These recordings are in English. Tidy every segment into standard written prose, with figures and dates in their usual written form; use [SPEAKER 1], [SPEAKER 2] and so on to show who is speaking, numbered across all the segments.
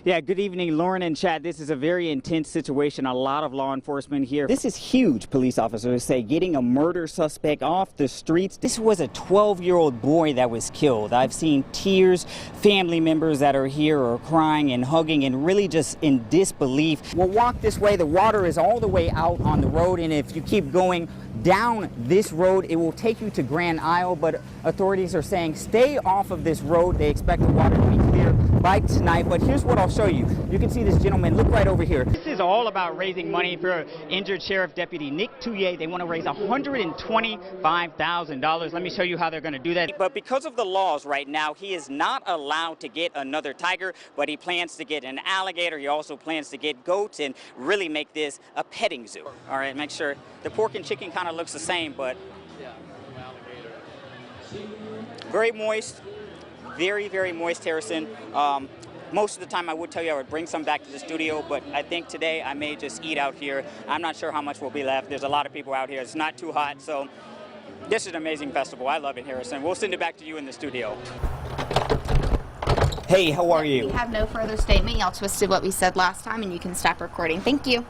[SPEAKER 1] Yeah, good evening, Lauren and Chad. This is a very intense situation. A lot of law enforcement here. This is huge, police officers say, getting a murder suspect off the streets. This was a 12-year-old boy that was killed. I've seen tears. Family members that are here are crying and hugging and really just in disbelief. We'll walk this way. The water is all the way out on the road, and if you keep going down this road, it will take you to Grand Isle, but authorities are saying stay off of this road. They expect the water to be clear by tonight, but here's what I'll show you. You can see this gentleman. Look right over here. This is all about raising money for injured Sheriff Deputy Nick Touye. They want to raise $125,000. Let me show you how they're going to do that. But because of the laws right now, he is not allowed to get another tiger, but he plans to get an alligator. He also plans to get goats and really make this a petting zoo. All right, make sure the pork and chicken kind of looks the same, but very moist. Very, very moist, Harrison. Most of the time I would tell you I would bring some back to the studio, but I think today I may just eat out here. I'm not sure how much will be left. There's a lot of people out here. It's not too hot, so this is an amazing festival. I love it, Harrison. We'll send it back to you in the studio. Hey, how are you?
[SPEAKER 2] We have no further statement. Y'all twisted what we said last time, and you can stop recording. Thank you.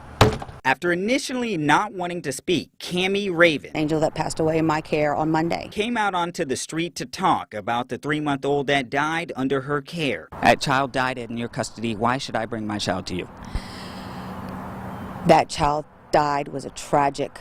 [SPEAKER 1] After initially not wanting to speak, Cammie Raven,
[SPEAKER 3] angel that passed away in my care on Monday,
[SPEAKER 1] came out onto the street to talk about the 3-month-old that died under her care. That child died in your custody. Why should I bring my child to you?
[SPEAKER 3] That child died was a tragic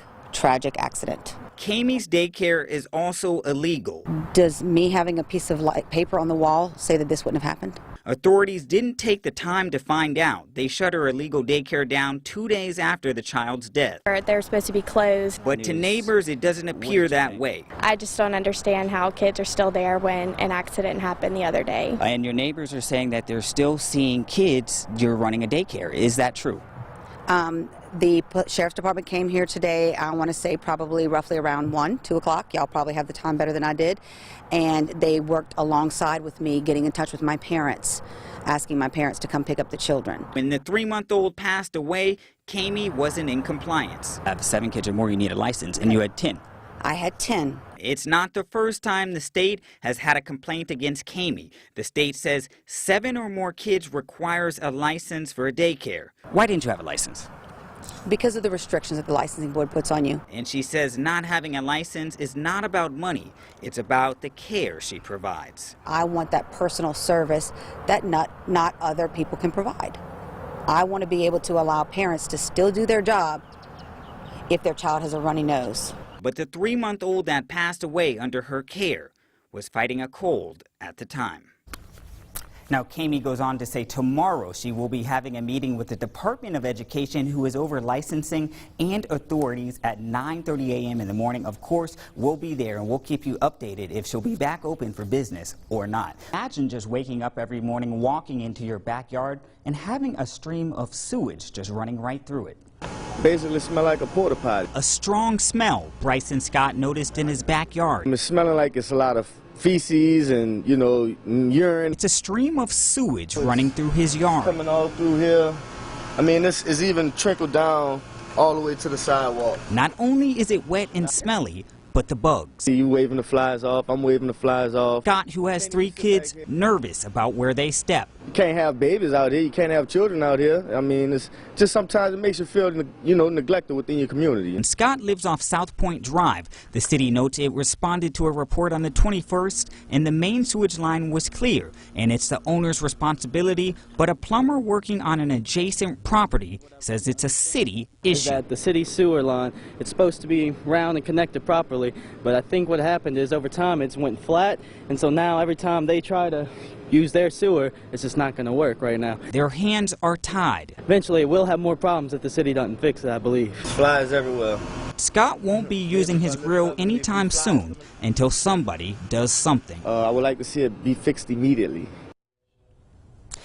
[SPEAKER 3] accident.
[SPEAKER 1] Cammie's daycare is also illegal.
[SPEAKER 3] Does me having a piece of paper on the wall say that this wouldn't have happened?
[SPEAKER 1] Authorities didn't take the time to find out. They shut her illegal daycare down 2 days after the child's death.
[SPEAKER 4] They're supposed to be closed.
[SPEAKER 1] But to neighbors, it doesn't appear that way.
[SPEAKER 4] I just don't understand how kids are still there when an accident happened the other day.
[SPEAKER 1] And your neighbors are saying that they're still seeing kids. You're running a daycare. Is that true?
[SPEAKER 3] The Sheriff's Department came here today, I want to say probably roughly around 1, 2 o'clock. Y'all probably have the time better than I did. And they worked alongside with me, getting in touch with my parents, asking my parents to come pick up the children. When the 3-month-old passed away, Cammie wasn't in compliance. I have 7 kids or more, you need a license, and you had 10. I had 10.
[SPEAKER 1] It's not the first time the state has had a complaint against Cammie. The state says 7 or more kids requires a license for a daycare. Why didn't you have a license?
[SPEAKER 3] Because of the restrictions that the licensing board puts on you.
[SPEAKER 1] And she says not having a license is not about money. It's about the care she provides.
[SPEAKER 3] I want that personal service that not other people can provide. I want to be able to allow parents to still do their job if their child has a runny nose.
[SPEAKER 1] But the 3-month-old that passed away under her care was fighting a cold at the time. Now, Cammie goes on to say tomorrow she will be having a meeting with the Department of Education, who is over licensing, and authorities at 9:30 a.m. in the morning. Of course, we'll be there and we'll keep you updated if she'll be back open for business or not. Imagine just waking up every morning, walking into your backyard, and having a stream of sewage just running right through it.
[SPEAKER 5] Basically smell like a porta potty.
[SPEAKER 1] A strong smell Bryson Scott noticed in his backyard.
[SPEAKER 5] It's smelling like it's a lot of feces and, urine.
[SPEAKER 1] It's a stream of sewage running through his yard.
[SPEAKER 5] Coming all through here. I mean, this is even trickled down all the way to the sidewalk.
[SPEAKER 1] Not only is it wet and smelly, but the bugs.
[SPEAKER 5] See, you waving the flies off, I'm waving the flies off.
[SPEAKER 1] Scott, who has 3 kids, nervous about where they step.
[SPEAKER 5] You can't have babies out here, you can't have children out here. I mean, it's just sometimes it makes you feel, neglected within your community.
[SPEAKER 1] And Scott lives off South Point Drive. The city notes it responded to a report on the 21st, and the main sewage line was clear, and it's the owner's responsibility, but a plumber working on an adjacent property says it's a city issue.
[SPEAKER 6] That the city sewer line, it's supposed to be round and connected properly, but I think what happened is over time it's went flat, and so now every time they try to use their sewer, it's just not going to work right now.
[SPEAKER 1] Their hands are tied.
[SPEAKER 6] Eventually we'll have more problems if the city doesn't fix it, I believe.
[SPEAKER 5] Flies everywhere.
[SPEAKER 1] Scott won't be using his grill anytime soon until somebody does something.
[SPEAKER 5] I would like to see it be fixed immediately.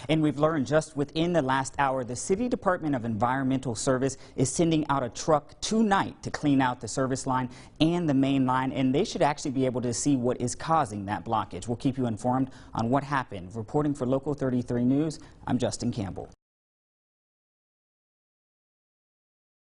[SPEAKER 1] And we've learned just within the last hour, the City Department of Environmental Service is sending out a truck tonight to clean out the service line and the main line, and they should actually be able to see what is causing that blockage. We'll keep you informed on what happened. Reporting for Local 33 News, I'm Justin Campbell.